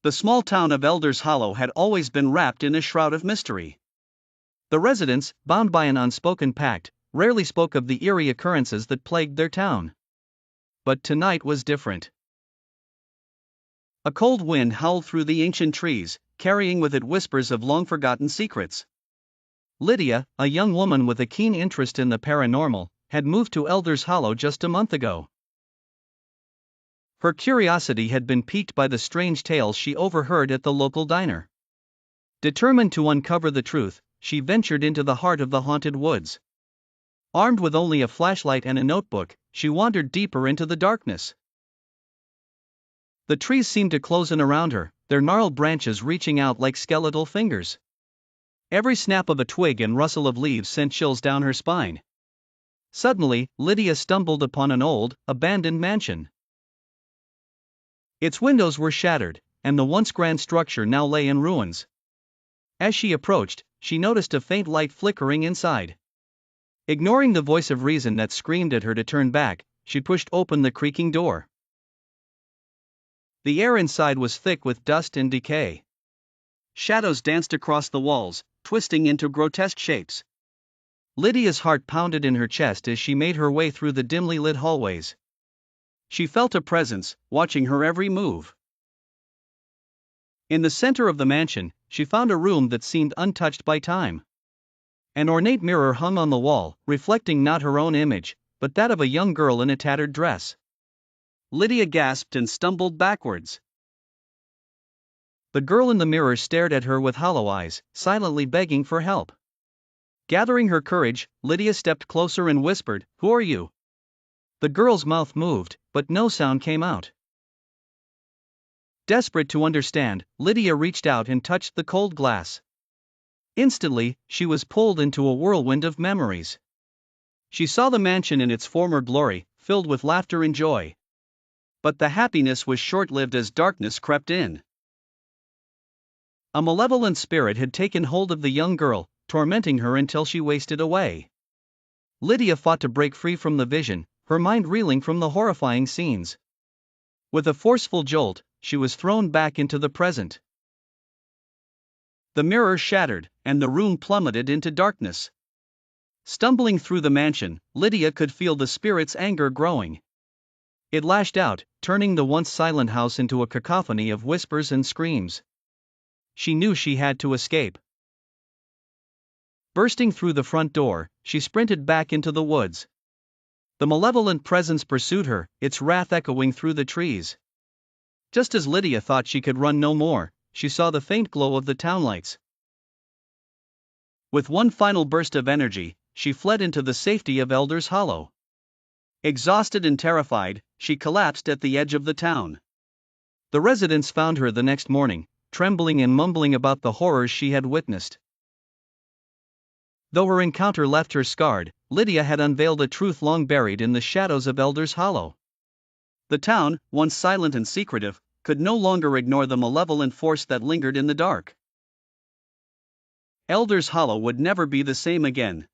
The small town of Elders Hollow had always been wrapped in a shroud of mystery. The residents, bound by an unspoken pact, rarely spoke of the eerie occurrences that plagued their town. But tonight was different. A cold wind howled through the ancient trees, carrying with it whispers of long-forgotten secrets. Lydia, a young woman with a keen interest in the paranormal, had moved to Elders Hollow just a month ago. Her curiosity had been piqued by the strange tales she overheard at the local diner. Determined to uncover the truth, she ventured into the heart of the haunted woods. Armed with only a flashlight and a notebook, she wandered deeper into the darkness. The trees seemed to close in around her, their gnarled branches reaching out like skeletal fingers. Every snap of a twig and rustle of leaves sent chills down her spine. Suddenly, Lydia stumbled upon an old, abandoned mansion. Its windows were shattered, and the once grand structure now lay in ruins. As she approached, she noticed a faint light flickering inside. Ignoring the voice of reason that screamed at her to turn back, she pushed open the creaking door. The air inside was thick with dust and decay. Shadows danced across the walls, twisting into grotesque shapes. Lydia's heart pounded in her chest as she made her way through the dimly lit hallways. She felt a presence, watching her every move. In the center of the mansion, she found a room that seemed untouched by time. An ornate mirror hung on the wall, reflecting not her own image, but that of a young girl in a tattered dress. Lydia gasped and stumbled backwards. The girl in the mirror stared at her with hollow eyes, silently begging for help. Gathering her courage, Lydia stepped closer and whispered, "Who are you?" The girl's mouth moved, but no sound came out. Desperate to understand, Lydia reached out and touched the cold glass. Instantly, she was pulled into a whirlwind of memories. She saw the mansion in its former glory, filled with laughter and joy. But the happiness was short-lived as darkness crept in. A malevolent spirit had taken hold of the young girl, tormenting her until she wasted away. Lydia fought to break free from the vision, her mind reeling from the horrifying scenes. With a forceful jolt, she was thrown back into the present. The mirror shattered, and the room plummeted into darkness. Stumbling through the mansion, Lydia could feel the spirit's anger growing. It lashed out, turning the once silent house into a cacophony of whispers and screams. She knew she had to escape. Bursting through the front door, she sprinted back into the woods. The malevolent presence pursued her, its wrath echoing through the trees. Just as Lydia thought she could run no more, she saw the faint glow of the townlights. With one final burst of energy, she fled into the safety of Elders Hollow. Exhausted and terrified, she collapsed at the edge of the town. The residents found her the next morning, trembling and mumbling about the horrors she had witnessed. Though her encounter left her scarred, Lydia had unveiled a truth long buried in the shadows of Elders Hollow. The town, once silent and secretive, could no longer ignore the malevolent force that lingered in the dark. Elders Hollow would never be the same again.